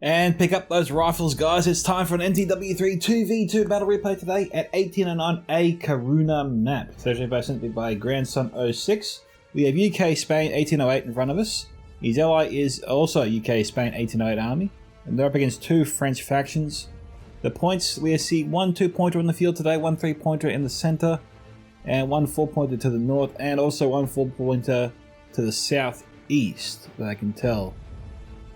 And pick up those rifles, guys. It's time for an NTW3 2v2 battle replay today at 1809A Coruna map. Thursday sent by Grandson 06. We have UK Spain 1808 in front of us. His ally is also UK Spain 1808 army. And they're up against two French factions. The points, we see one 2-pointer in the field today, one 3-pointer in the center, and one 4-pointer to the north, and also one 4-pointer to the southeast, that I can tell.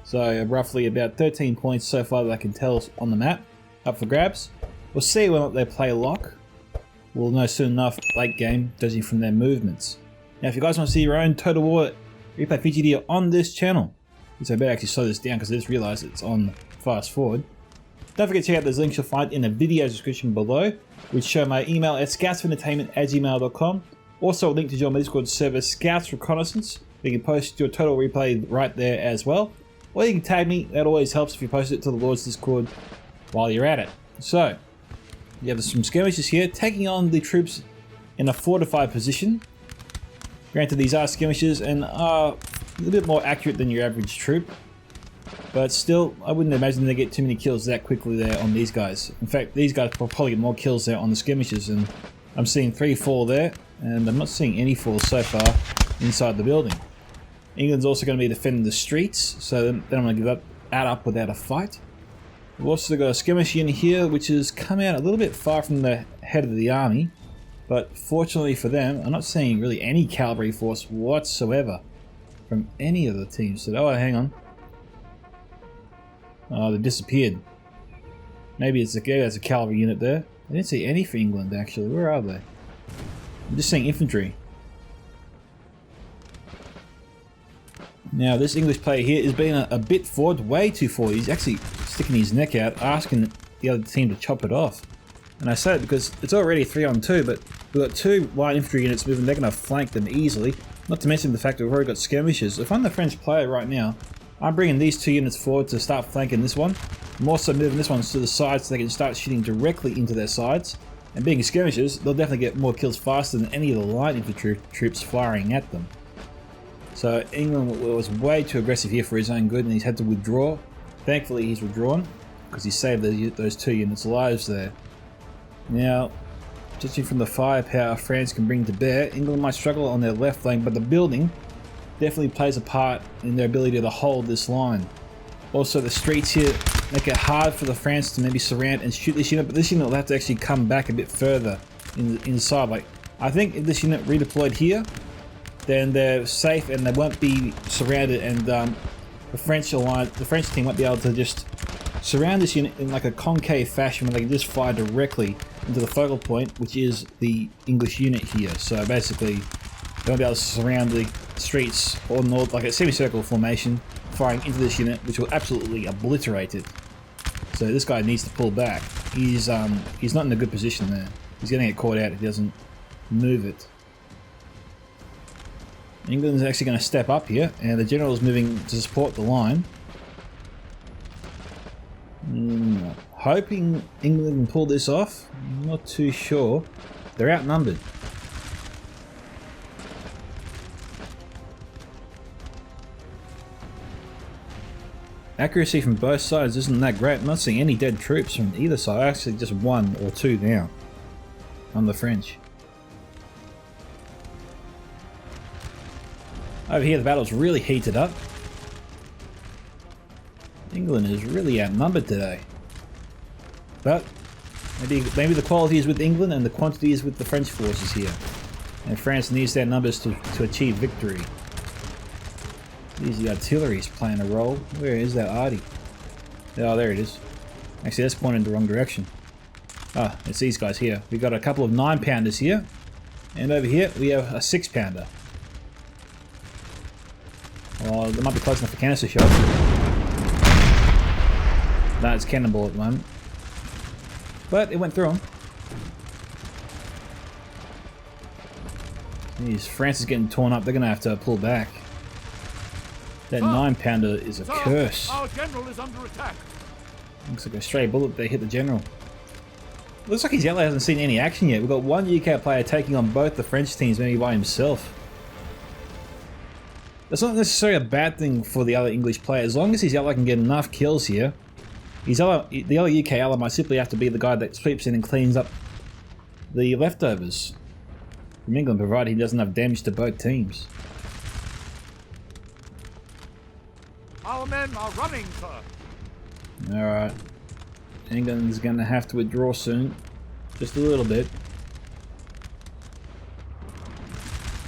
So roughly about 13 points so far that I can tell on the map, up for grabs. We'll see when they play lock. We'll know soon enough late game, judging from their movements. Now if you guys want to see your own Total War replay feature video on this channel, so I better actually slow this down because I just realized it's on fast forward. Don't forget to check out those links you'll find in the video description below, which show my email at scoutsforentertainment@gmail.com. Also a link to join my Discord server Scouts Reconnaissance. You can post your total replay right there as well. Or you can tag me, that always helps if you post it to the Lord's Discord while you're at it. So, you have some skirmishes here, taking on the troops in a fortified position. Granted, these are skirmishes and are a little bit more accurate than your average troop. But still, I wouldn't imagine they get too many kills that quickly there on these guys. In fact, these guys will probably get more kills there on the skirmishes, and I'm seeing 3 fall there, and I'm not seeing any falls so far inside the building. England's also going to be defending the streets, so then I'm going to give that up without a fight. We've also got a skirmish unit here, which has come out a little bit far from the head of the army, but fortunately for them, I'm not seeing really any cavalry force whatsoever from any of the teams. So, oh, hang on. Oh, they disappeared. Maybe it's a cavalry unit there. I didn't see any for England, actually. Where are they? I'm just seeing infantry. Now, this English player here is being a bit forward, way too forward. He's actually sticking his neck out, asking the other team to chop it off. And I say it because it's already 3-on-2, but we've got 2 light infantry units moving. They're going to flank them easily. Not to mention the fact that we've already got skirmishes. If I'm the French player right now, I'm bringing these 2 units forward to start flanking this one. I'm also moving this one to the side so they can start shooting directly into their sides. And being skirmishes, they'll definitely get more kills faster than any of the light infantry troops firing at them. So England was way too aggressive here for his own good, and he's had to withdraw. Thankfully he's withdrawn, because he saved those 2 units' lives there. Now, judging from the firepower France can bring to bear, England might struggle on their left flank, but the building definitely plays a part in their ability to hold this line. Also, the streets here make it hard for the France to maybe surround and shoot this unit, but this unit will have to actually come back a bit further inside. Like, I think if this unit redeployed here, then they're safe and they won't be surrounded, and the French team won't be able to just surround this unit in like a concave fashion where they can just fire directly into the focal point, which is the English unit here. So basically, they won't be able to surround the streets or north like a semicircle formation, firing into this unit, which will absolutely obliterate it. So this guy needs to pull back. He's not in a good position there. He's going to get caught out if he doesn't move it. England's actually going to step up here, and the general is moving to support the line. Hoping England can pull this off. I'm not too sure. They're outnumbered. Accuracy from both sides isn't that great. I'm not seeing any dead troops from either side. Actually, just 1 or 2 now on the French. Over here, the battle's really heated up. England is really outnumbered today. But maybe the quality is with England and the quantity is with the French forces here. And France needs their numbers to achieve victory. The artillery's playing a role. Where is that arty? Oh, there it is. Actually, that's pointing in the wrong direction. Ah, it's these guys here. We've got a couple of 9-pounders here. And over here, we have a 6-pounder. Oh, they might be close enough for canister shot. No, it's cannonball at the moment. But it went through them. Jeez, France is getting torn up. They're going to have to pull back. That 9-pounder is a curse. Our general is under attack. Looks like a stray bullet there hit the general. Looks like his ally hasn't seen any action yet. We've got 1 UK player taking on both the French teams, maybe by himself. That's not necessarily a bad thing for the other English player. As long as his ally can get enough kills here, the other UK ally might simply have to be the guy that sweeps in and cleans up the leftovers from England, provided he doesn't have damage to both teams. Our men are running, sir. Alright. England's going to have to withdraw soon. Just a little bit.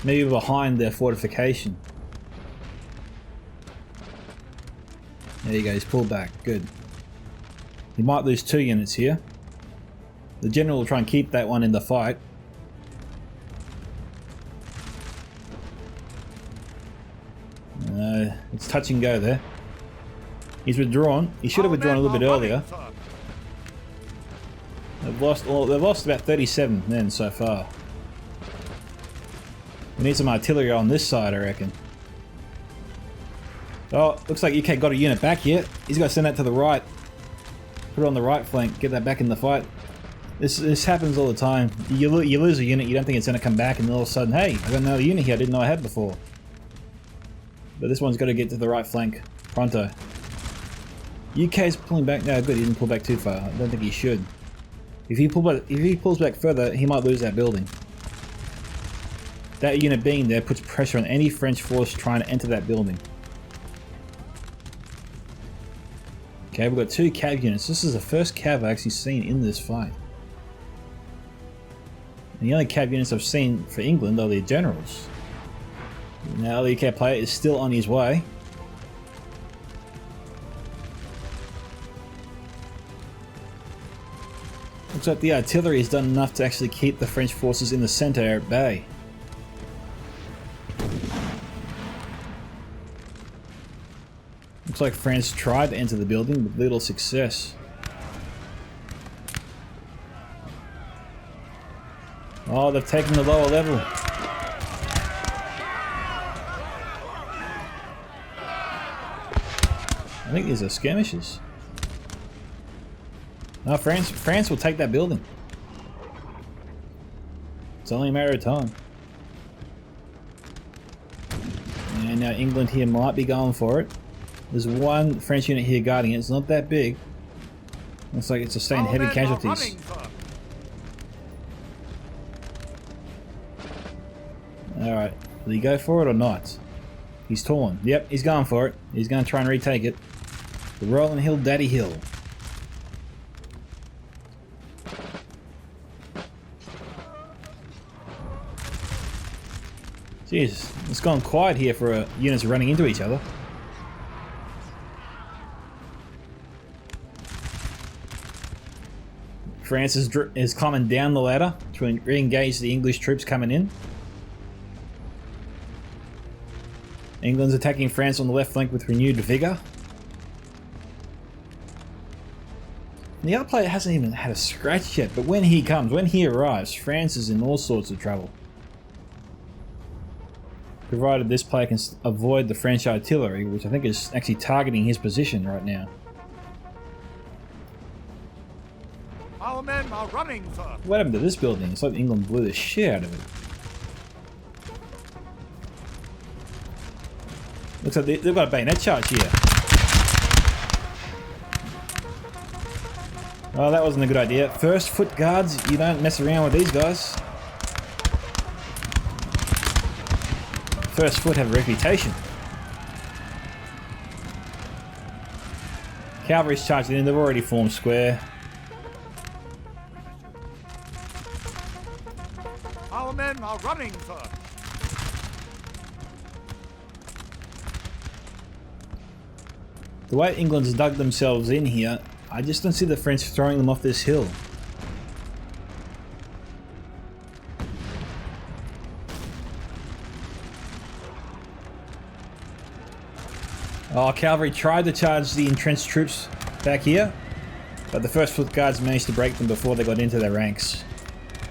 Maybe behind their fortification. There you go, he's pulled back. Good. He might lose 2 units here. The general will try and keep that one in the fight. It's touch and go there. He's withdrawn. He should have withdrawn a little bit earlier. They've lost about 37 men so far. We need some artillery on this side, I reckon. Oh, looks like UK got a unit back here. He's got to send that to the right. Put it on the right flank. Get that back in the fight. This happens all the time. You lose a unit, you don't think it's going to come back, and all of a sudden, hey, I got another unit here I didn't know I had before. But this one's got to get to the right flank. Pronto. UK's pulling back. No, good. He didn't pull back too far. I don't think he should. If he pulls back further, he might lose that building. That unit being there puts pressure on any French force trying to enter that building. Okay, we've got 2 cav units. This is the first cav I've actually seen in this fight. And the only cav units I've seen for England are the generals. Now the UK player is still on his way. Looks like the artillery has done enough to actually keep the French forces in the centre at bay. Looks like France tried to enter the building with little success. Oh, they've taken the lower level. I think these are skirmishes. No, France will take that building. It's only a matter of time. And now England here might be going for it. There's one French unit here guarding it. It's not that big. Looks like it's sustained heavy casualties. Alright, will he go for it or not? He's torn. Yep, he's going for it. He's going to try and retake it. The Rolling Hill Daddy Hill. Jeez, it's gone quiet here for units running into each other. France is climbing down the ladder to re-engage the English troops coming in. England's attacking France on the left flank with renewed vigour. The other player hasn't even had a scratch yet, but when he arrives, France is in all sorts of trouble. Provided this player can avoid the French artillery, which I think is actually targeting his position right now. Our men are running, sir. What happened to this building? It's like England blew the shit out of it. Looks like they've got a bayonet charge here. Oh, that wasn't a good idea. First foot guards, you don't mess around with these guys. First foot have a reputation. Cavalry's charging in, they've already formed square. Our men are running, sir. The way England's dug themselves in here, I just don't see the French throwing them off this hill. Oh, cavalry tried to charge the entrenched troops back here, but the first foot guards managed to break them before they got into their ranks.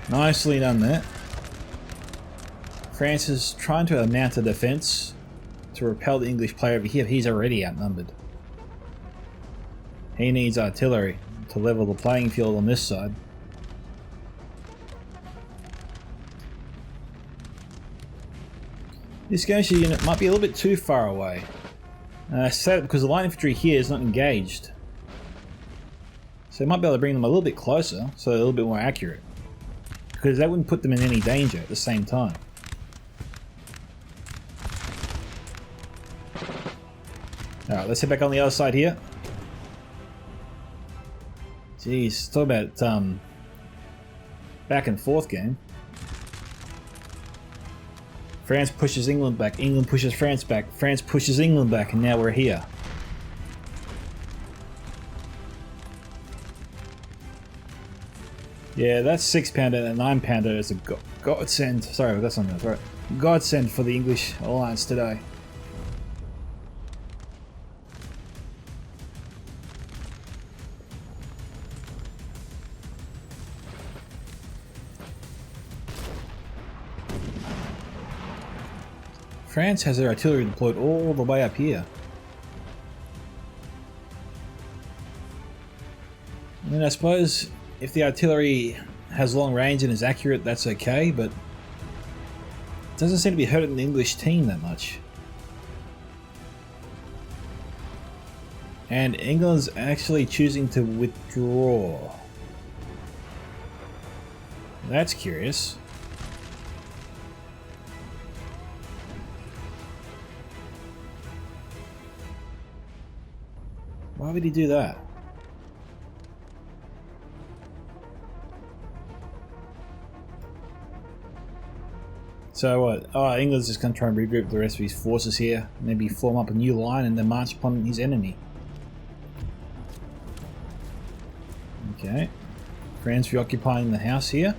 Nicely done there. France is trying to mount a defense to repel the English player over here. He's already outnumbered. He needs artillery to level the playing field on this side. This skirmisher unit might be a little bit too far away. I say that because the light infantry here is not engaged. So I might be able to bring them a little bit closer, so they're a little bit more accurate. Because that wouldn't put them in any danger at the same time. Alright, let's head back on the other side here. Jeez, talk about back and forth game. France pushes England back, England pushes France back, France pushes England back, and now we're here. Yeah, that's 6-pounder and a 9-pounder is a godsend. Sorry, that's on that. Right, godsend for the English alliance today. France has their artillery deployed all the way up here. I mean, I suppose if the artillery has long range and is accurate, that's okay, but it doesn't seem to be hurting the English team that much. And England's actually choosing to withdraw. That's curious. Why would he do that? So what? Oh, England's just going to try and regroup the rest of his forces here. Maybe form up a new line and then march upon his enemy. Okay. France reoccupying the house here.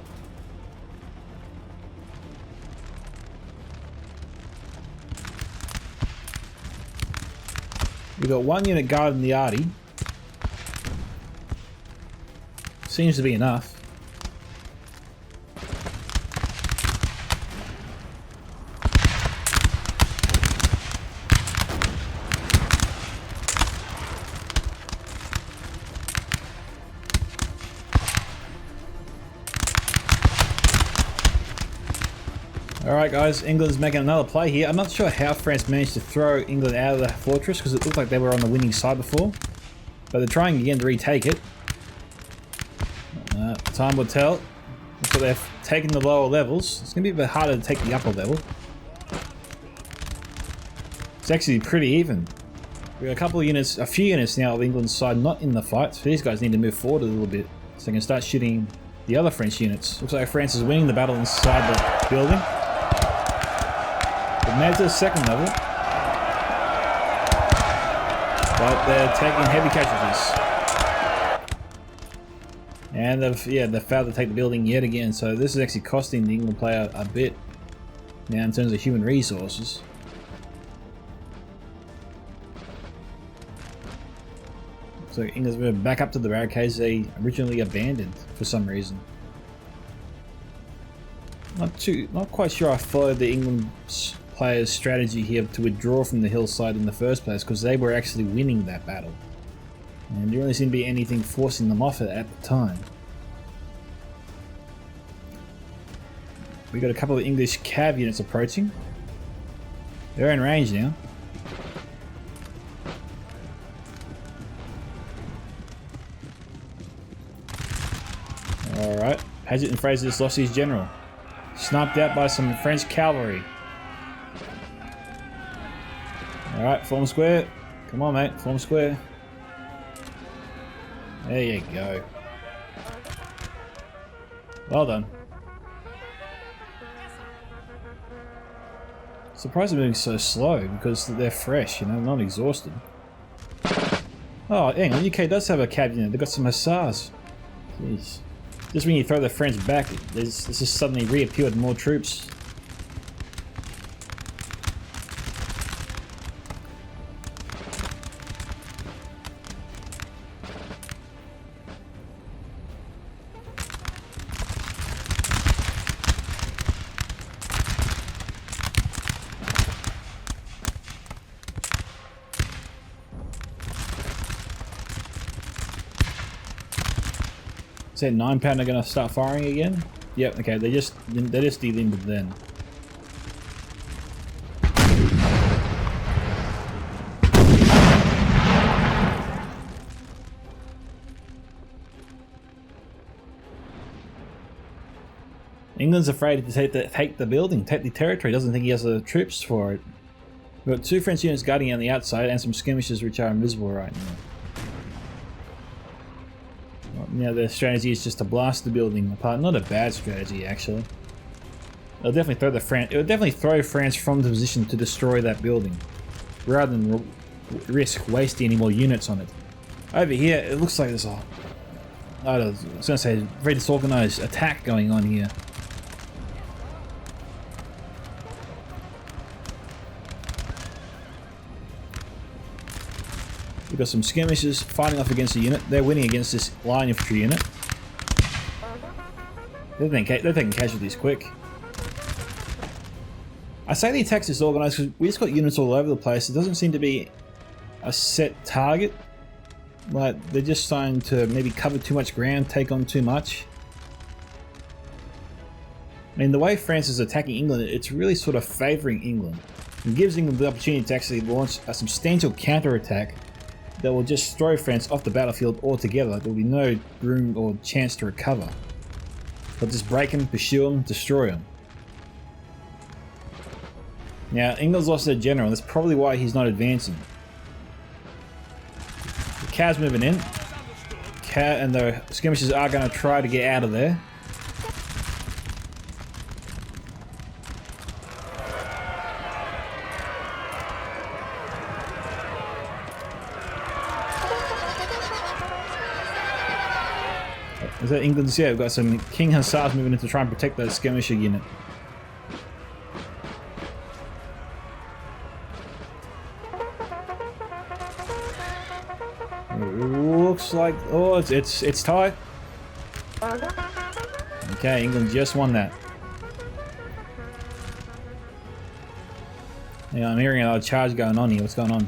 We've got one unit guarding the arty. Seems to be enough. Alright guys, England's making another play here. I'm not sure how France managed to throw England out of the fortress because it looked like they were on the winning side before. But they're trying again to retake it. Time will tell. So they've taken the lower levels. It's going to be a bit harder to take the upper level. It's actually pretty even. We've got a couple of units, a few units now of England's side not in the fight. So these guys need to move forward a little bit so they can start shooting the other French units. Looks like France is winning the battle inside the building. They've made it to the second level. But they're taking heavy casualties. And they've failed to take the building yet again, so this is actually costing the England player a bit now in terms of human resources. So England's moved back up to the barricades they originally abandoned for some reason. Not quite sure I followed the England players' strategy here to withdraw from the hillside in the first place, because they were actually winning that battle. And there really seemed to be anything forcing them off it at the time. We got a couple of English cav units approaching. They're in range now. Alright, Paget and Fraser just lost his general. Sniped out by some French cavalry. Alright, form square. Come on mate, form square. There you go. Well done. Surprised they're moving so slow because they're fresh, you know, not exhausted. Oh, hang on, UK does have a cav unit. They've got some hussars. Jeez. Just when you throw the French back, this has suddenly reappeared more troops. Is that 9-pounder going to start firing again? Yep, okay, they just delimbered then. England's afraid to take the building, take the territory. Doesn't think he has the troops for it. We've got 2 French units guarding on the outside and some skirmishers which are invisible right now. Well, now their strategy is just to blast the building apart. Not a bad strategy actually. It'll definitely throw France from the position to destroy that building, rather than risk wasting any more units on it. Over here, it looks like there's a, I was gonna say, very disorganized attack going on here. We've got some skirmishers fighting off against a unit. They're winning against this line infantry unit. They're taking casualties quick. I say the attack's disorganized because we just got units all over the place. It doesn't seem to be a set target. Like, they're just starting to maybe cover too much ground, take on too much. I mean, the way France is attacking England, it's really sort of favouring England. It gives England the opportunity to actually launch a substantial counter-attack that will just throw France off the battlefield altogether. There will be no room or chance to recover. They'll just break them, pursue them, destroy them. Now, England's lost their general. That's probably why he's not advancing. The Cav's moving in. And the skirmishers are going to try to get out of there. Is that England's? Yeah, we've got some King Hussars moving in to try and protect that skirmisher unit. Looks like, oh, it's tight. Okay, England just won that. Yeah, I'm hearing another charge going on here. What's going on?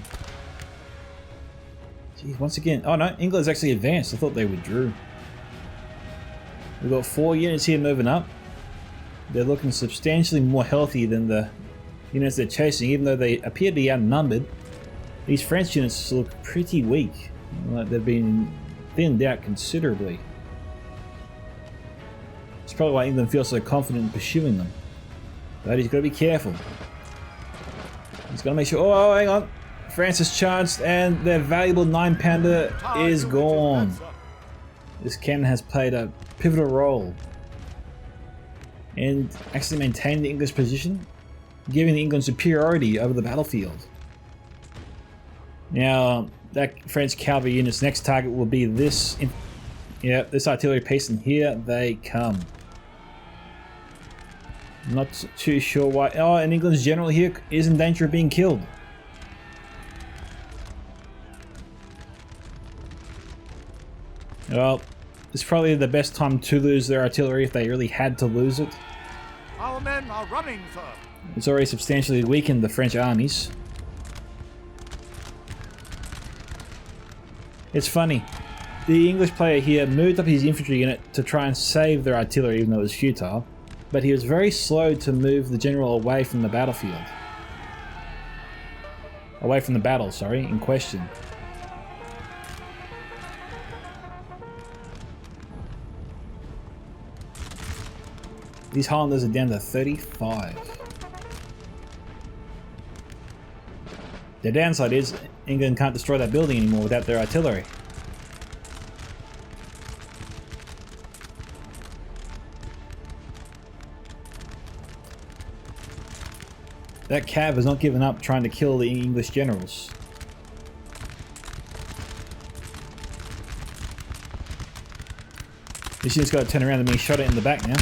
Jeez, once again. Oh no, England's actually advanced. I thought they withdrew. We've got 4 units here moving up. They're looking substantially more healthy than the units they're chasing, even though they appear to be outnumbered. These French units look pretty weak. Like they've been thinned out considerably. It's probably why England feels so confident in pursuing them. But he's got to be careful. He's got to make sure... Oh, hang on. France has charged and their valuable 9-pounder is gone. This cannon has played a pivotal role in actually maintaining the English position, giving the England superiority over the battlefield. Now, that French cavalry unit's next target will be this, this artillery piece, and here they come. Not too sure why. Oh, and England's general here is in danger of being killed. Well, it's probably the best time to lose their artillery if they really had to lose it. Our men are running, sir. It's already substantially weakened the French armies. It's funny. The English player here moved up his infantry unit to try and save their artillery, even though it was futile. But he was very slow to move the general away from the battlefield. Away from the battle, sorry, in question. These Highlanders are down to 35. The downside is England can't destroy that building anymore without their artillery. That Cav has not given up trying to kill the English generals. This unit's got to turn around and be shot at in the back now.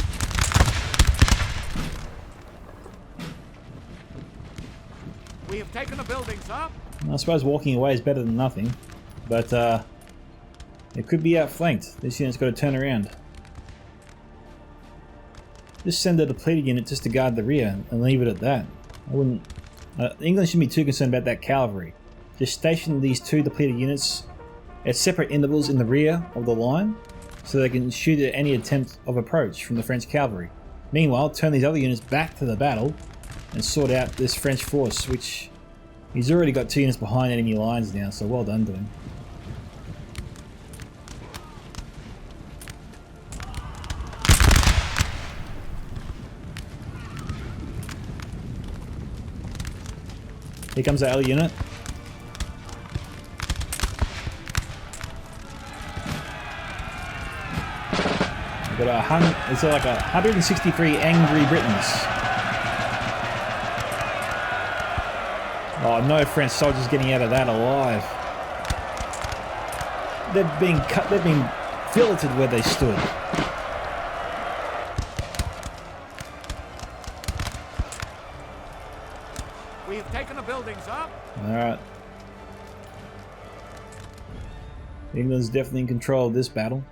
We have taken a building, sir. I suppose walking away is better than nothing, but it could be outflanked. This unit's got to turn around. Just send a depleted unit just to guard the rear and leave it at that. I wouldn't. England shouldn't be too concerned about that cavalry. Just station these 2 depleted units at separate intervals in the rear of the line, so they can shoot at any attempt of approach from the French cavalry. Meanwhile, turn these other units back to the battle and sort out this French force, which he's already got 2 units behind enemy lines now, so well done to him. Here comes the L unit. We've got it's like 163 angry Britons. Oh, no French soldiers getting out of that alive. They've been cut, they've been filleted where they stood. We have taken a building, sir. Alright. England's definitely in control of this battle.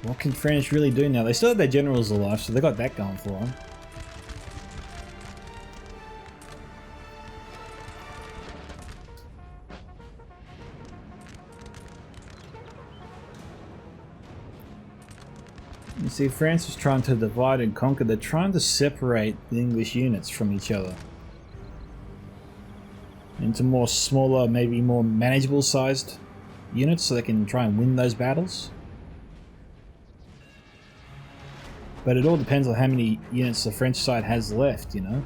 What can France really do now? They still have their generals alive, so they got that going for them. You see, France is trying to divide and conquer. They're trying to separate the English units from each other into more smaller, maybe more manageable sized units so they can try and win those battles. But it all depends on how many units the French side has left, you know.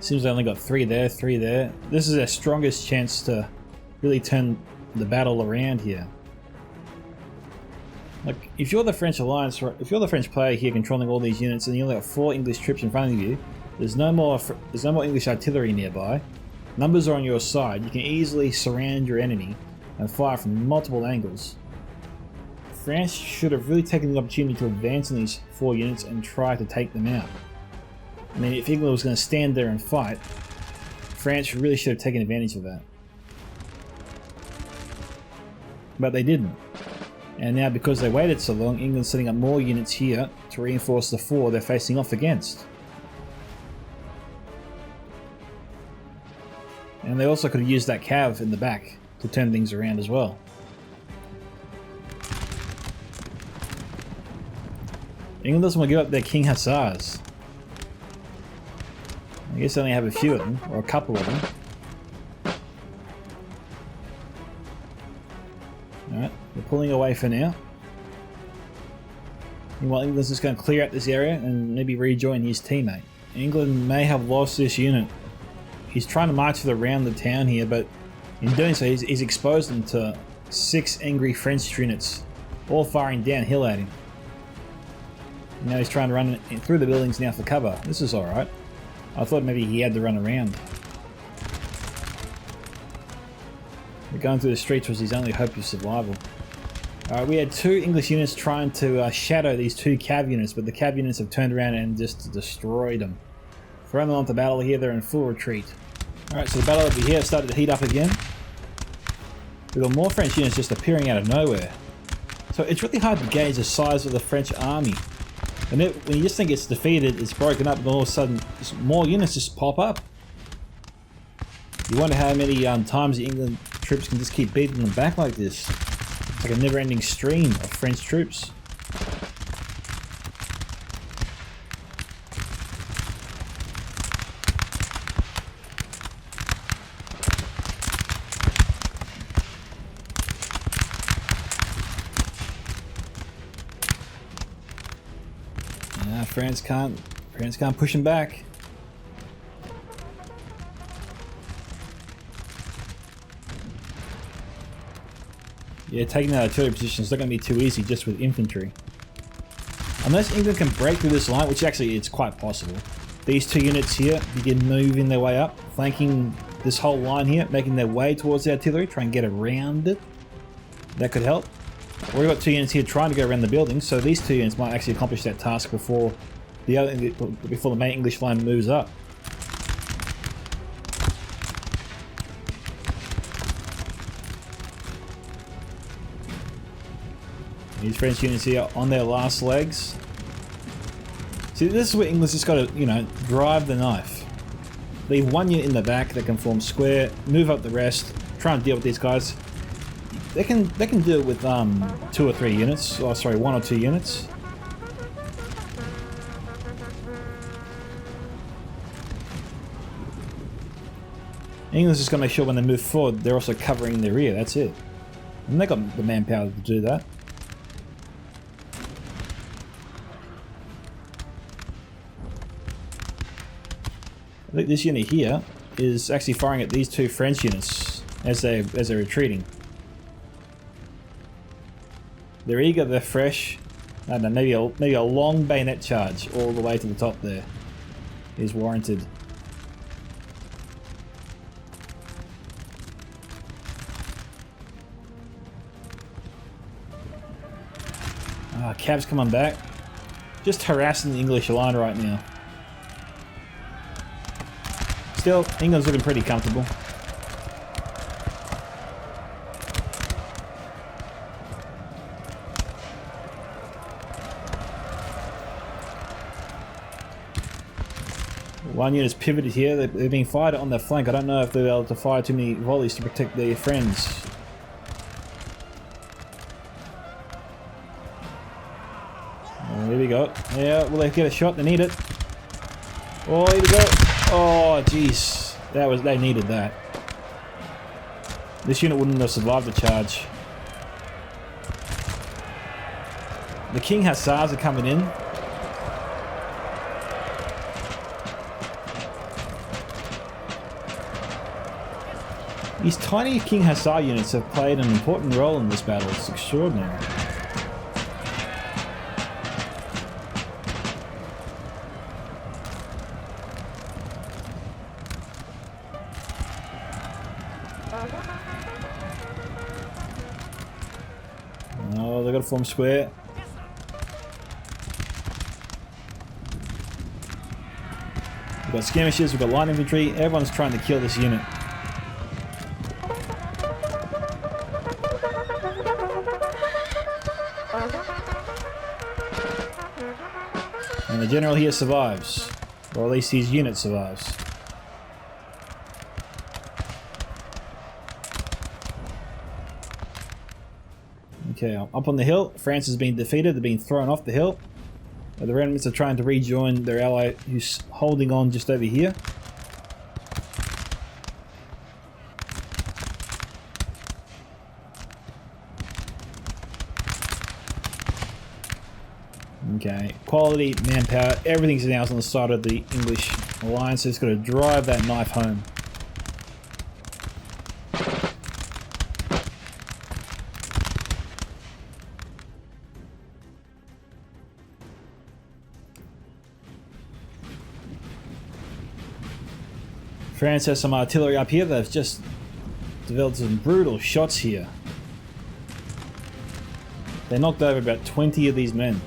Seems they only got 3 there, 3 there. This is their strongest chance to really turn the battle around here. Like, if you're the French alliance, if you're the French player here controlling all these units and you only got 4 English troops in front of you, there's no more English artillery nearby. Numbers are on your side. You can easily surround your enemy and fire from multiple angles. France should have really taken the opportunity to advance on these 4 units and try to take them out. I mean, if England was going to stand there and fight, France really should have taken advantage of that. But they didn't. And now, because they waited so long, England's setting up more units here to reinforce the 4 they're facing off against. And they also could have used that cav in the back to turn things around as well. England doesn't want to give up their King Hussars. I guess they only have a few of them, or a couple of them. Alright, they're pulling away for now. Meanwhile, England's just going to clear out this area and maybe rejoin his teammate. England may have lost this unit. He's trying to march around the town here, but in doing so, he's exposed them to 6 angry French units, all firing downhill at him. Now he's trying to run through the buildings now for cover. This is alright. I thought maybe he had to run around. But going through the streets was his only hope of survival. Alright, we had 2 English units trying to shadow these 2 cav units, but the cav units have turned around and just destroyed them. Throwing them onto battle here, they're in full retreat. Alright, so the battle over here started to heat up again. We've got more French units just appearing out of nowhere. So it's really hard to gauge the size of the French army. And when you just think it's defeated, it's broken up, and all of a sudden more units just pop up. You wonder how many times the England troops can just keep beating them back like this. It's like a never-ending stream of French troops. France can't push him back. Yeah, taking that artillery position is not going to be too easy just with infantry. Unless England can break through this line, which actually it's quite possible. These 2 units here begin moving their way up, flanking this whole line here, making their way towards the artillery, try and get around it. That could help. We've got 2 units here trying to go around the building, so these 2 units might actually accomplish that task before the main English line moves up. These French units here on their last legs. See, this is where England's just got to, you know, drive the knife. Leave 1 unit in the back that can form square, move up the rest, try and deal with these guys. They can do it with 2 or 3 units. Oh, sorry, 1 or 2 units. England's just got to make sure when they move forward, they're also covering their rear. That's it. And they got the manpower to do that. Look, this unit here is actually firing at these two French units as they're retreating. They're eager, they're fresh. I don't know, maybe a long bayonet charge all the way to the top there is warranted. Ah, Cab's coming back. Just harassing the English line right now. Still, England's looking pretty comfortable. One unit's pivoted here. They're being fired on their flank. I don't know if they're able to fire too many volleys to protect their friends. Oh, here we go. Yeah, will they get a shot? They need it. Oh, here we go. Oh, jeez. They needed that. This unit wouldn't have survived the charge. The King Hussars are coming in. These tiny King Hussar units have played an important role in this battle. It's extraordinary. Oh, they've got to form square. We've got skirmishers, we've got line infantry. Everyone's trying to kill this unit. And the general here survives, or at least his unit survives. Okay, up on the hill, France has been defeated, they're being thrown off the hill. The remnants are trying to rejoin their ally who's holding on just over here. Okay, quality, manpower, everything's now on the side of the English alliance, so it's got to drive that knife home. France has some artillery up here. They've just developed some brutal shots here. They knocked over about 20 of these men.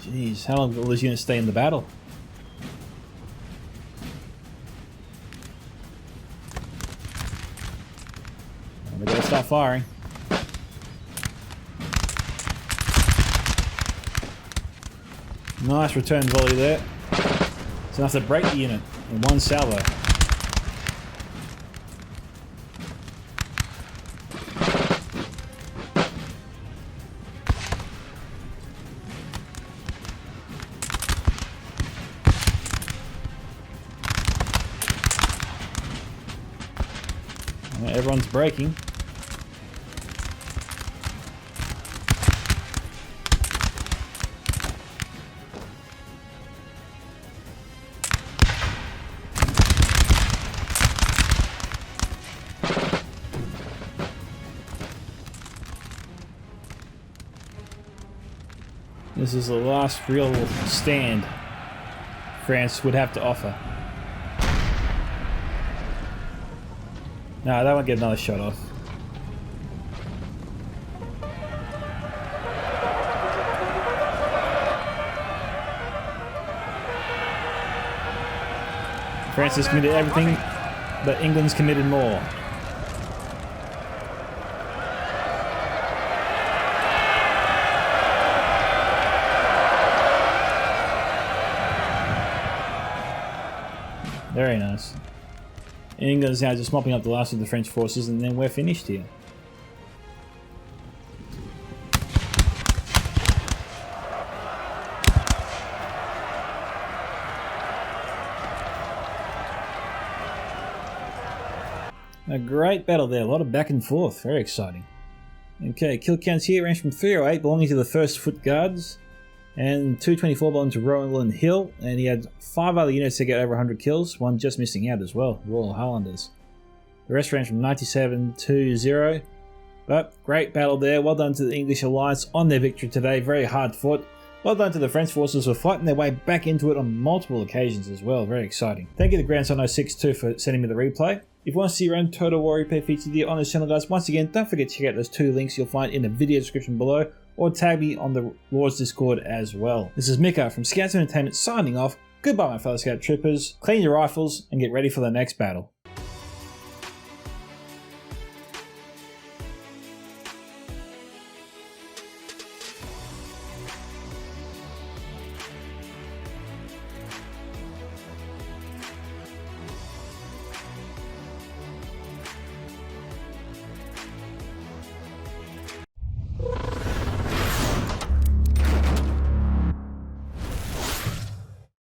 Jeez, how long will this unit stay in the battle? They're going to start firing. Nice return volley there. It's enough to break the unit in one salvo. Everyone's breaking. This is the last real stand France would have to offer. No, that won't get another shot off. France has committed everything, but England's committed more. Very nice. England's now just mopping up the last of the French forces, and then we're finished here. A great battle there, a lot of back and forth, very exciting. Okay, kill counts here range from 308 belonging to the 1st Foot Guards, and 224 belonging to Roland Hill, and he had 5 other units to get over 100 kills, one just missing out as well, Royal Highlanders. The rest range from 97 to 0, but great battle there, well done to the English Alliance on their victory today, very hard fought. Well done to the French forces for fighting their way back into it on multiple occasions as well, very exciting. Thank you to Grandson06 too for sending me the replay. If you want to see your own Total War replay featured here on this channel, guys, once again, don't forget to check out those 2 links you'll find in the video description below, or tag me on the Wars Discord as well. This is Micka from Scouts Entertainment signing off. Goodbye my fellow Scout Troopers, clean your rifles and get ready for the next battle.